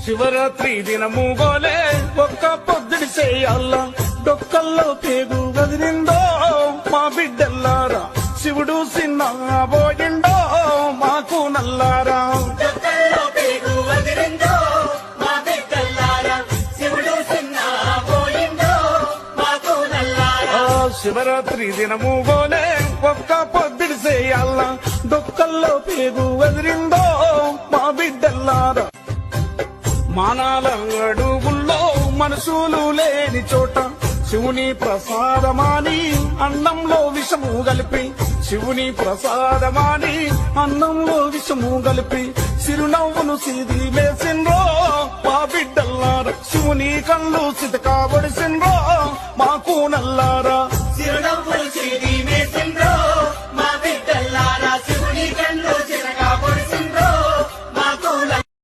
శివరాత్రి దినము గోలే ఒక్క పొద్దుడి చేయాల డొక్కల్లో పేగు వదిలిందో మా బిడ్డల్లారా శివుడు సిన్న పోయిండో మాకు నల్లారా శివరాత్రి దినము గోలే ఒక్క పొద్దుడి చేయాల డొక్కల్లో పేగు వదిలిందో మా బిడ్డల్లారా మానాల అడుగుల్లో మనసులు లేని చోట శివుని ప్రసాదమాని అన్నంలో విషము కలిపి శివుని ప్రసాదమాని అన్నంలో విషము కలిపి చిరునవ్వును సీది వేసిండ్రో మా బిడ్డల్లారా శివుని కళ్ళు సితకాబడిసిండ్రో మాకు నల్లారా చిరునవ్వులు సీది